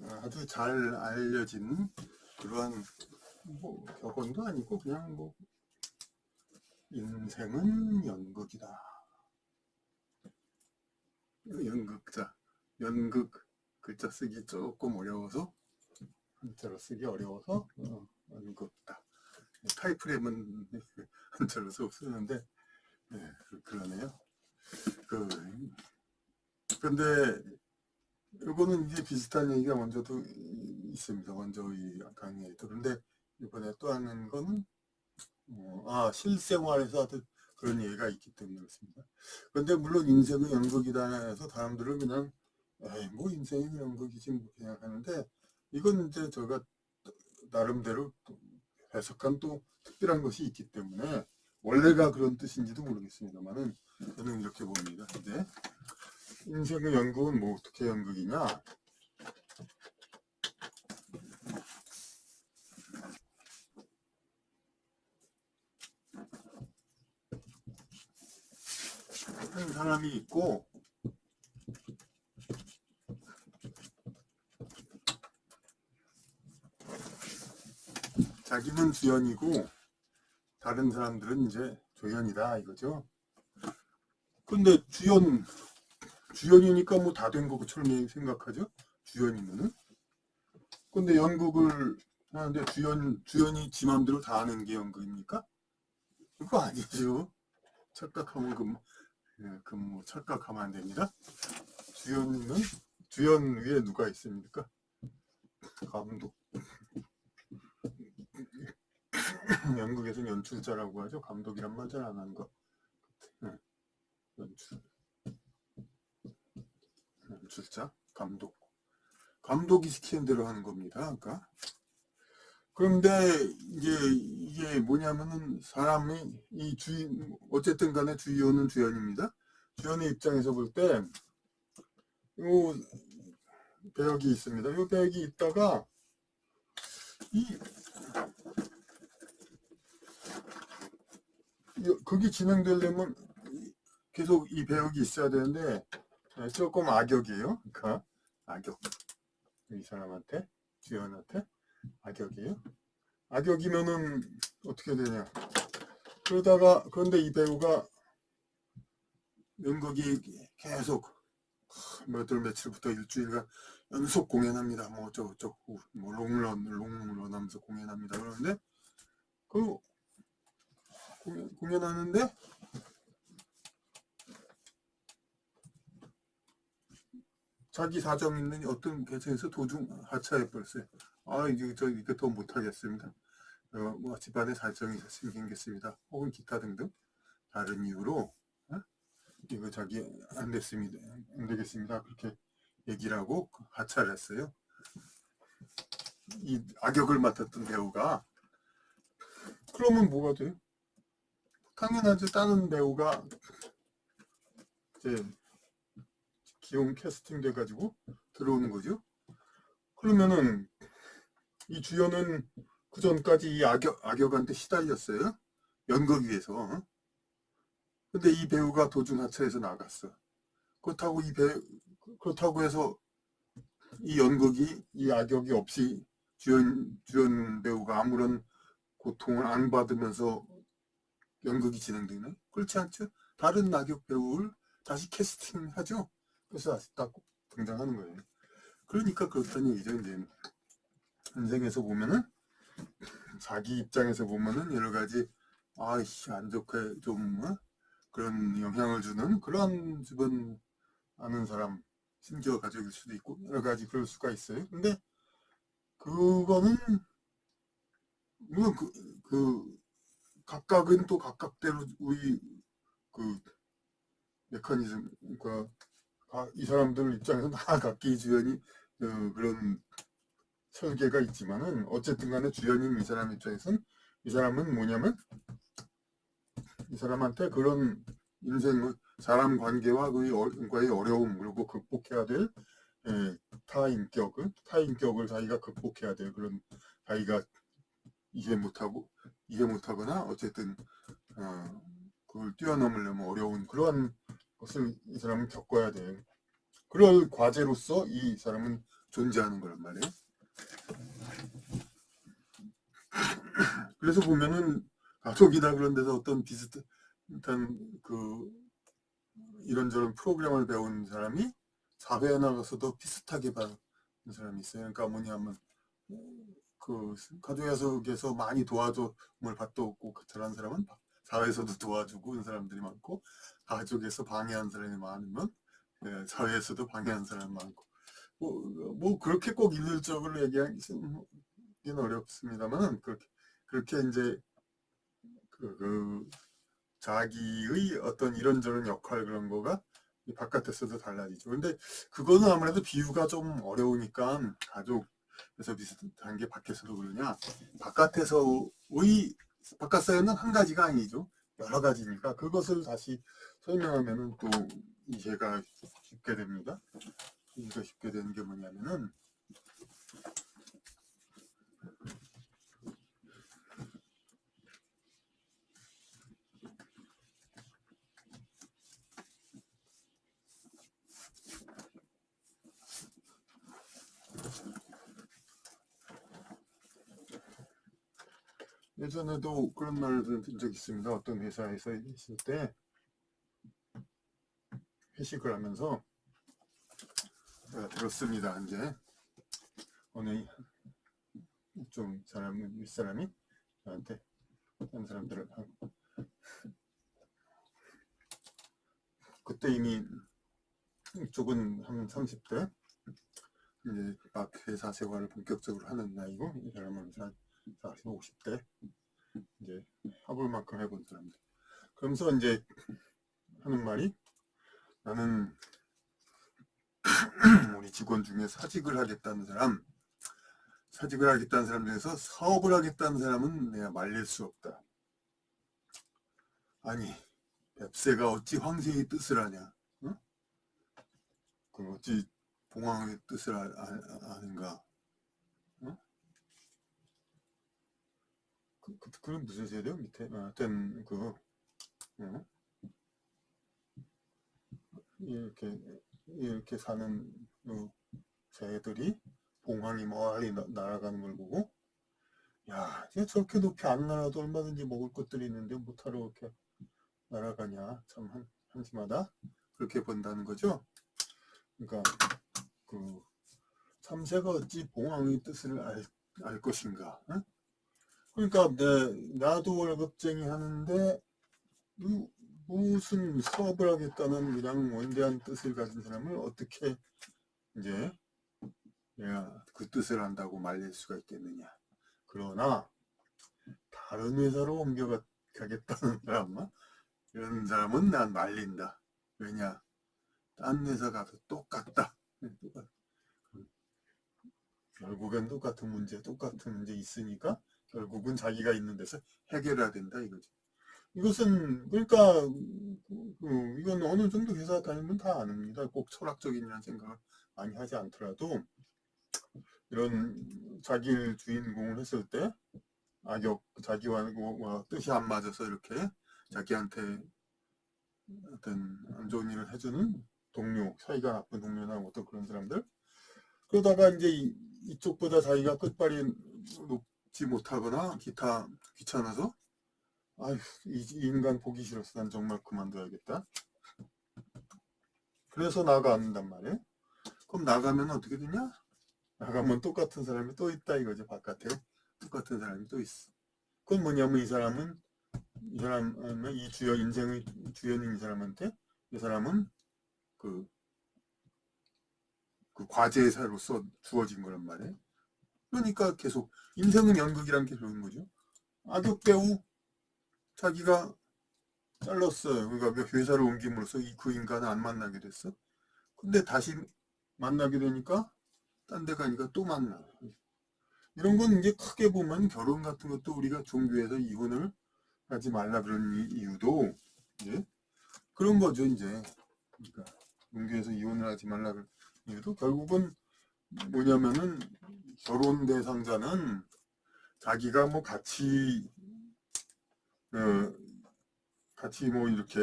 아주 잘 알려진 그러한 뭐 격언도 아니고 그냥 뭐 인생은 연극이다. 연극자, 연극 글자 쓰기 조금 어려워서 한자로 쓰기 어려워서 연극다. 타이프랩은 한자로 쓰는데 네, 그러네요. 그런데 이거는 이제 비슷한 얘기가 먼저도 있습니다. 먼저 이 강의에도. 그런데 이번에 또 하는 거는 실생활에서 하듯 그런 얘기가 있기 때문에 그렇습니다. 그런데 물론 인생은 연극이다 해서 사람들은 그냥 에이, 뭐 인생이 연극이지 뭐 생각하는데 이건 이제 제가 나름대로 해석한 또 특별한 것이 있기 때문에 원래가 그런 뜻인지도 모르겠습니다만은 저는 이렇게 봅니다. 이제 인생의 연극은 뭐 어떻게 연극이냐? 한 사람이 있고 자기는 주연이고 다른 사람들은 이제 조연이다 이거죠. 근데 주연이니까 뭐 다 된 것처럼 생각하죠. 주연이면은. 근데 연극을 하는데 주연이 지 맘대로 다 하는 게 연극입니까? 그거 아니죠. 착각하면 착각하면 안 됩니다. 주연은 주연 위에 누가 있습니까? 감독. 연극에서는 연출자라고 하죠. 감독이란 말 잘 안 하는 거. 네, 연출자, 감독이 시키는 대로 하는 겁니다. 그러니까. 그런데 이게 뭐냐면은 사람이 이 주인 어쨌든 간에 주연은 주연입니다. 주연의 입장에서 볼 때 요 배역이 있습니다. 요 배역이 있다가 이 그게 진행되려면 계속 이 배역이 있어야 되는데 조금 악역이에요. 그러니까 악역 이 사람한테 주연한테 악역이에요. 악역이면은 어떻게 되냐? 그런데 이 배우가 연극이 계속 몇 월 며칠부터 일주일간 연속 공연합니다. 뭐 어쩌고 뭐 롱런 하면서 공연합니다. 그러는데 그 공연하는데 자기 사정 있는 어떤 계층에서 도중 하차해 버렸어요. 이게 더 못하겠습니다. 뭐 집안에 사정이 생겼습니다. 혹은 기타 등등 다른 이유로 이거 자기 안 됐습니다. 안 되겠습니다. 그렇게 얘기를 하고 하차를 했어요. 이 악역을 맡았던 배우가 그러면 뭐가 돼요? 당연하죠. 다른 배우가 이제 기용 캐스팅 돼가지고 들어오는 거죠. 그러면은 이 주연은 그 전까지 이 악역한테 시달렸어요. 연극 위에서. 근데 이 배우가 도중 하차해서 나갔어. 그렇다고 그렇다고 해서 이 연극이 이 악역이 없이 주연 배우가 아무런 고통을 안 받으면서 연극이 진행되나요? 그렇지 않죠. 다른 악역 배우를 다시 캐스팅하죠. 그래서 다시 딱 등장하는 거예요. 그러니까 그렇다는 얘기죠. 이제 인생에서 보면은 자기 입장에서 보면은 여러 가지 안 좋게 좀 그런 영향을 주는 그런 주변 아는 사람 심지어 가족일 수도 있고 여러 가지 그럴 수가 있어요. 근데 그거는 물론 그 각각은 또 각각대로 우리 그 메커니즘 그러니까 이 사람들 입장에서 다 각기 주연이 그런 설계가 있지만은 어쨌든 간에 주연인 이 사람 입장에서는 이 사람은 뭐냐면 이 사람한테 그런 인생 사람 관계와 그과의 어려움 그리고 극복해야 될 타인격을 자기가 극복해야 될 그런 자기가 이해 못하거나 어쨌든 그걸 뛰어넘으려면 어려운 그러한 것을 이 사람은 겪어야 돼. 그럴 과제로서 이 사람은 존재하는 거란 말이에요. 그래서 보면은 가족이나 그런 데서 어떤 비슷한 그 이런저런 프로그램을 배운 사람이 사회에 나가서도 비슷하게 받는 사람이 있어요. 그러니까 뭐냐면 그 가족 속에서 많이 도와줌을 받고 잘한 사람은 사회에서도 도와주고 있는 사람들이 많고, 가족에서 방해한 사람이 많으면 사회에서도 방해한 사람이 많고, 뭐 그렇게 꼭 일률적으로 얘기하기는 어렵습니다만, 그렇게 이제 그 자기의 어떤 이런저런 역할 그런 거가 이 바깥에서도 달라지죠. 근데 그거는 아무래도 비유가 좀 어려우니까 가족에서 비슷한 게 밖에서도 그러냐. 바깥 사연은 한 가지가 아니죠. 여러 가지니까 그것을 다시 설명하면은 또 이해가 쉽게 됩니다. 이해가 쉽게 되는 게 뭐냐면은 예전에도 그런 말을 들은 적이 있습니다. 어떤 회사에서 있을 때 회식을 하면서 제가 들었습니다. 이제 어느 좀 윗사람이 저한테 다른 사람들을 그때 이미 이쪽은 한 30대 이제 막 회사 생활을 본격적으로 하는 나이고, 이 사람은 한 40, 50대 이제 해볼 만큼 해본 사람들. 그러면서 이제 하는 말이, 나는 우리 직원 중에 사직을 하겠다는 사람 중에서 사업을 하겠다는 사람은 내가 말릴 수 없다. 아니, 뱁새가 어찌 황새의 뜻을 아냐? 어? 그 어찌 봉황의 뜻을 아는가? 어? 그건 무슨 세대요? 밑에 하여튼 어? 이렇게 사는 새들이 봉황이 멀리 날아가는 걸 보고, 야, 이제 저렇게 높이 안 날아도 얼마든지 먹을 것들이 있는데 못하러 이렇게 날아가냐? 참 한심하다. 그렇게 본다는 거죠. 그러니까 그 참새가 어찌 봉황의 뜻을 알 것인가? 어? 그러니까 나도 월급쟁이 하는데 무슨 사업을 하겠다는 그냥 원대한 뜻을 가진 사람을 어떻게 이제 내가 그 뜻을 안다고 말릴 수가 있겠느냐. 그러나 다른 회사로 옮겨가겠다는 사람은, 이런 사람은 난 말린다. 왜냐? 딴 회사 가서 똑같다. 결국엔 똑같은 문제 있으니까 결국은 자기가 있는 데서 해결해야 된다 이거지. 이것은 그러니까 이건 어느 정도 회사 다니면 다 아닙니다. 꼭 철학적인 생각을 많이 하지 않더라도 이런 자기를 주인공을 했을 때 자기와 뜻이 안 맞아서 이렇게 자기한테 어떤 안 좋은 일을 해주는 동료, 사이가 나쁜 동료나 어떤 그런 사람들, 그러다가 이제 이쪽보다 자기가 끝발이 높지 못하거나 기타 귀찮아서, 아휴, 이 인간 보기 싫어서 난 정말 그만둬야겠다. 그래서 나간단 말이에요. 그럼 나가면 어떻게 되냐? 나가면 똑같은 사람이 또 있다 이거죠. 바깥에 똑같은 사람이 또 있어. 그건 뭐냐면 이 인생의 주연인 이 사람한테, 이 사람은 그, 그 과제사로서 주어진 거란 말이에요. 그러니까 계속 인생은 연극이란 게 그런 거죠. 악역 배우 자기가 잘랐어요. 그러니까 회사를 옮김으로써 그 인간을 안 만나게 됐어. 근데 다시 만나게 되니까 딴 데 가니까 또 만나. 이런 건 이제 크게 보면 결혼 같은 것도 우리가 종교에서 이혼을 하지 말라 그런 이유도 이제 그런 거죠. 이제 그러니까 종교에서 이혼을 하지 말라 그런 이유도 결국은 뭐냐면은, 결혼 대상자는 자기가 뭐 어, 같이 뭐 이렇게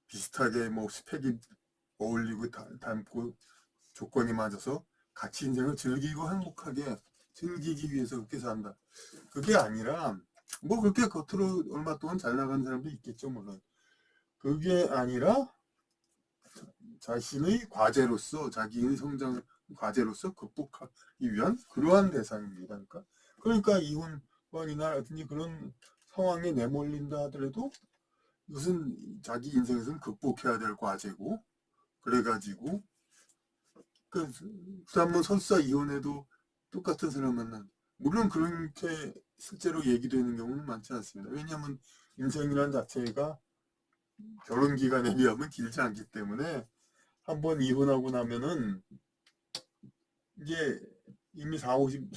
비슷하게 뭐 스펙이 어울리고 닮고 조건이 맞아서 같이 인생을 즐기고 행복하게 즐기기 위해서 그렇게 산다. 그게 아니라 뭐 그렇게 겉으로 얼마 동안 잘 나가는 사람도 있겠죠, 물론. 그게 아니라 자신의 과제로서, 자기의 성장 과제로서 극복하기 위한 그러한 대상입니다. 그러니까 이혼이나라든지 그런 상황에 내몰린다 하더라도 무슨 자기 인생에서는 극복해야 될 과제고, 그래가지고 그 사람은 설사 이혼해도 똑같은 사람 만난, 물론 그렇게 실제로 얘기되는 경우는 많지 않습니다. 왜냐하면 인생이란 자체가 결혼 기간에 비하면 길지 않기 때문에 한 번 이혼하고 나면은 이제 이미 4, 50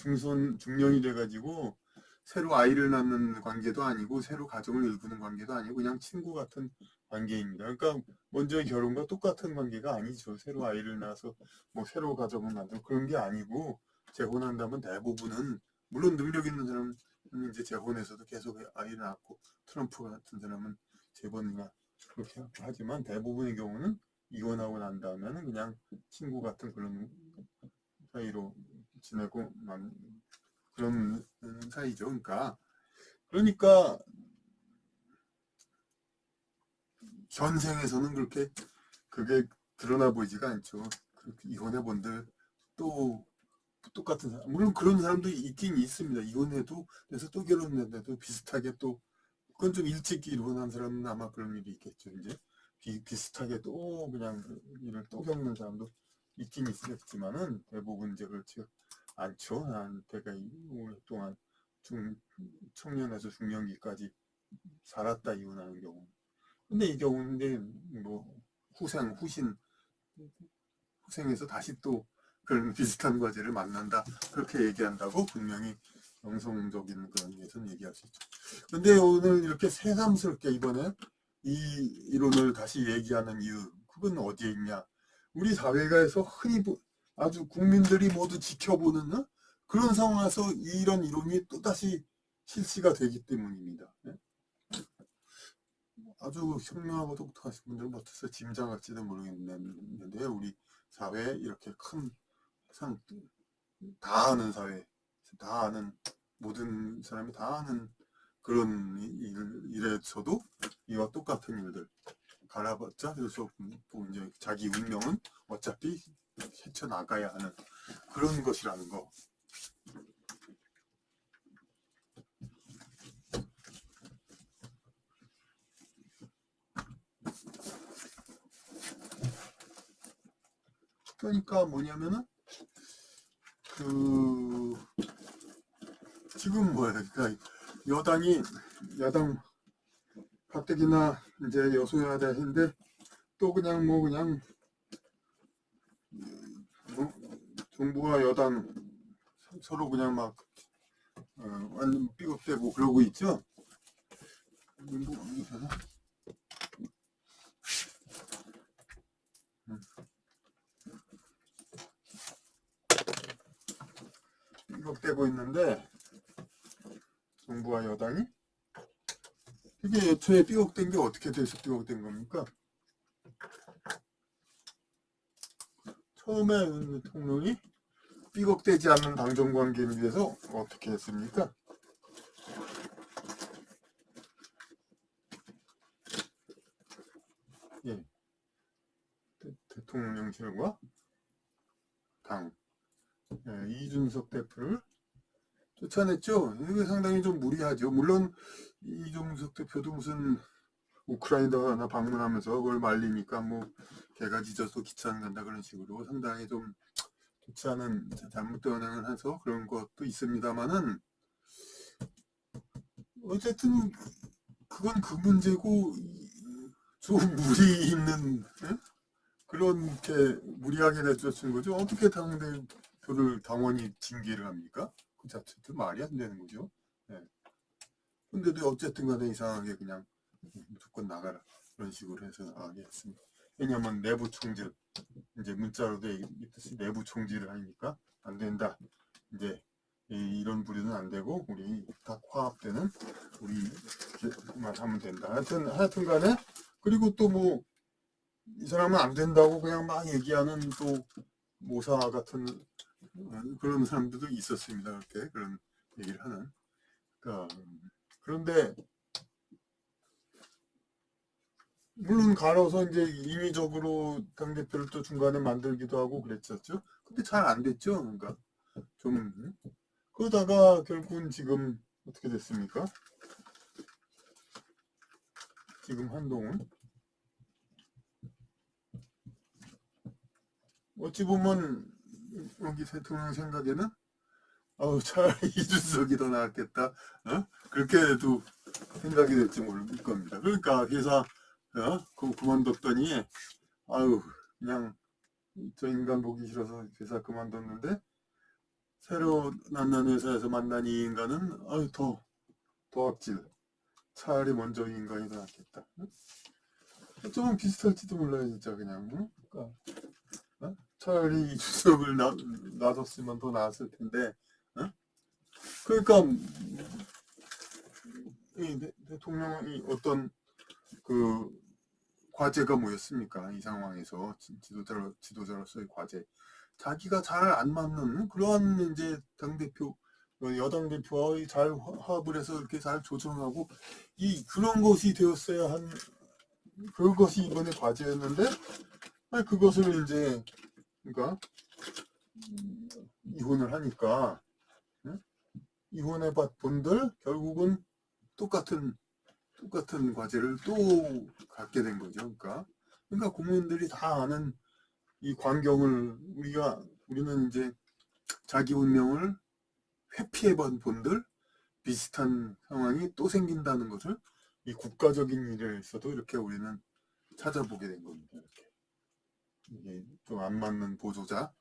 중년이 돼가지고 새로 아이를 낳는 관계도 아니고 새로 가정을 일구는 관계도 아니고 그냥 친구 같은 관계입니다. 그러니까 먼저 결혼과 똑같은 관계가 아니죠. 새로 아이를 낳아서 뭐 새로 가정을 만들고 그런 게 아니고, 재혼한다면 대부분은, 물론 능력 있는 사람은 이제 재혼해서도 계속 아이를 낳고, 트럼프 같은 사람은 재혼이나 그렇게 하지만 대부분의 경우는 이혼하고 난 다음에는 그냥 친구 같은 그런 사이로 지내고 그런 사이죠. 그러니까 현생에서는 그렇게 그게 드러나 보이지가 않죠. 이혼해 본들 또 똑같은 사람, 물론 그런 사람도 있긴 있습니다. 이혼해도 그래서 또 결혼했는데도 비슷하게 또, 그건 좀 일찍 이혼한 사람은 아마 그런 일이 있겠죠. 이제 비슷하게 또 그냥 일을 또 겪는 사람도 있긴 있겠지만은 대부분 이제 그렇지 않죠. 내가 오랫동안 청년에서 중년기까지 살았다 이혼하는 경우. 근데 이 경우는 뭐 후생에서 다시 또 그런 비슷한 과제를 만난다, 그렇게 얘기한다고 분명히 영성적인 그런 예선 얘기할 수 있죠. 근데 오늘 이렇게 새삼스럽게 이번에 이 이론을 다시 얘기하는 이유, 그건 어디에 있냐? 우리 사회가에서 흔히 아주 국민들이 모두 지켜보는 그런 상황에서 이런 이론이 또다시 실시가 되기 때문입니다. 아주 현명하고 똑똑하신 분들은 어째서 짐작할지도 모르겠는데, 우리 사회에 이렇게 큰 상, 다 아는 사회, 다 아는, 모든 사람이 다 아는 그런 일에서도 이와 똑같은 일들 갈아봤자 그래서 뭐 이제 자기 운명은 어차피 헤쳐나가야 하는 그런 것이라는 거. 그러니까 뭐냐면은 지금 그러니까 야당 가뜩이나 이제 여소야대인데 또 그냥 정부와 여당 서로 그냥 막 완전 삐걱대고 그러고 있죠. 삐걱대고 있는데 정부와 여당이, 이게 애초에 삐걱댄 게 어떻게 돼서 삐걱댄 겁니까? 처음에 윤 대통령이 삐걱대지 않는 당정관계를 위해서 어떻게 했습니까? 예, 대통령실과 당, 이준석 대표를 쫓아냈죠. 이게 상당히 좀 무리하죠. 물론 이준석 대표도 무슨 우크라이나 방문하면서 그걸 말리니까 뭐 개가 짖어서 기차 안 간다 그런 식으로 상당히 좀 좋지 않은 잘못된 언행을 해서 그런 것도 있습니다만은, 어쨌든 그건 그 문제고, 좀 무리 있는 그렇게 무리하게 내쫓은 거죠. 어떻게 당대표를 당원이 징계를 합니까? 그 자체도 말이 안 되는 거죠. 네. 근데도 어쨌든 간에 이상하게 그냥 무조건 나가라 그런 식으로 해서 나가게 했습니다. 왜냐면 내부 총질, 이제 문자로도 있듯이 내부 총질을 하니까 안 된다. 이제 이런 부류는 안 되고 우리 다 화합되는 우리만 하면 된다. 하여튼 간에, 그리고 또 뭐 이 사람은 안 된다고 그냥 막 얘기하는 또 모사 같은 그런 사람들도 있었습니다. 그렇게 그런 얘기를 하는. 그러니까, 그런데 물론 갈아서 이제 임의적으로 당대표를 또 중간에 만들기도 하고 그랬었죠. 근데 잘 안 됐죠. 그러니까 좀 그러다가 결국은 지금 어떻게 됐습니까? 지금 한동훈 어찌 보면 여기 대통령 생각에는 차라리 이준석이 더 나았겠다. 그렇게도 생각이 될지 모를 겁니다. 그러니까 회사 그만뒀더니 아유 그냥 저 인간 보기 싫어서 회사 그만뒀는데 새로 만난 회사에서 만난 이 인간은 더 악질. 차라리 먼저 이 인간이 더 낫겠다. 좀 비슷할지도 몰라요 진짜 그냥. 그러니까, 차라리 이준석을 놔뒀으면 더 나았을 텐데. 그러니까 이 대통령이 어떤 그 과제가 뭐였습니까? 이 상황에서 지도자로서의 과제. 자기가 잘 안 맞는 그러한 이제 당대표, 여당 대표와 잘 화합을 해서 이렇게 잘 조정하고 그런 것이 되었어야 한 그것이 이번에 과제였는데 그것을 이제 그러니까 이혼을 하니까 이혼해 본들 결국은 똑같은 과제를 또 갖게 된 거죠. 그러니까 국민들이 다 아는 이 광경을 우리는 이제 자기 운명을 회피해 본 본들 비슷한 상황이 또 생긴다는 것을 이 국가적인 일에서도 이렇게 우리는 찾아보게 된 겁니다. 이렇게 이게 좀 안 맞는 보조자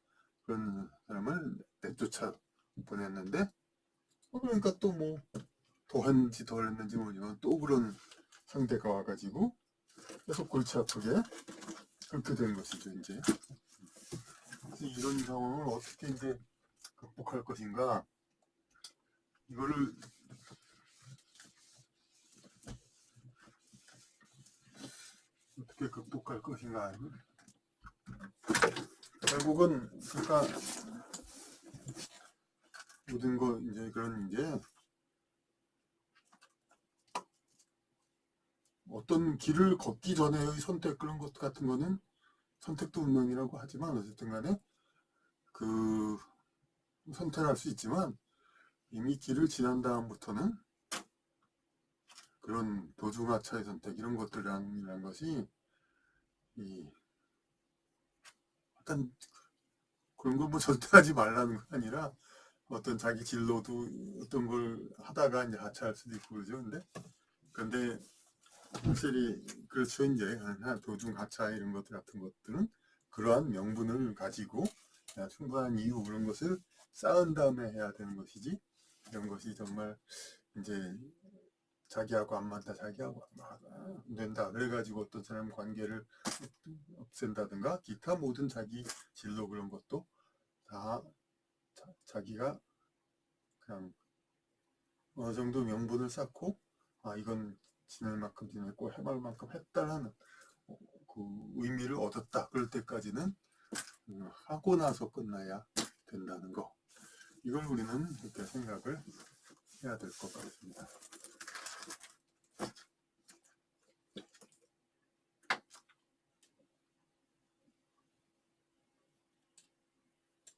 그런 사람을 내쫓아 보냈는데 그러니까 또 뭐 더했는지 덜했는지 모르지만 또 그런 상대가 와가지고 계속 골치 아프게 그렇게 된 것이죠 이제. 그래서 이런 상황을 어떻게 이제 극복할 것인가 이거를 어떻게 극복할 것인가 결국은 그러니까 모든 거 이제 그런 이제 어떤 길을 걷기 전에의 선택 그런 것 같은 거는 선택도 운명이라고 하지만 어쨌든 간에 그 선택할 수 있지만 이미 길을 지난 다음부터는 그런 도중하차의 선택 이런 것들이라는 것이 이 어떤 그런 걸 뭐 절대 하지 말라는 게 아니라 어떤 자기 진로도 어떤 걸 하다가 이제 하차할 수도 있고 그러죠. 근데 확실히 그렇죠. 이제 도중 하차 이런 것들 같은 것들은 그러한 명분을 가지고 충분한 이유 그런 것을 쌓은 다음에 해야 되는 것이지 이런 것이 정말 이제 자기하고 안 맞다 자기하고 안 된다 그래가지고 어떤 사람 관계를 없앤다든가 기타 모든 자기 진로 그런 것도 다 자기가 그냥 어느 정도 명분을 쌓고 이건 지낼 만큼 지냈고 해볼 만큼 했다는 그 의미를 얻었다 그럴 때까지는 하고 나서 끝나야 된다는 거 이걸 우리는 이렇게 생각을 해야 될 것 같습니다.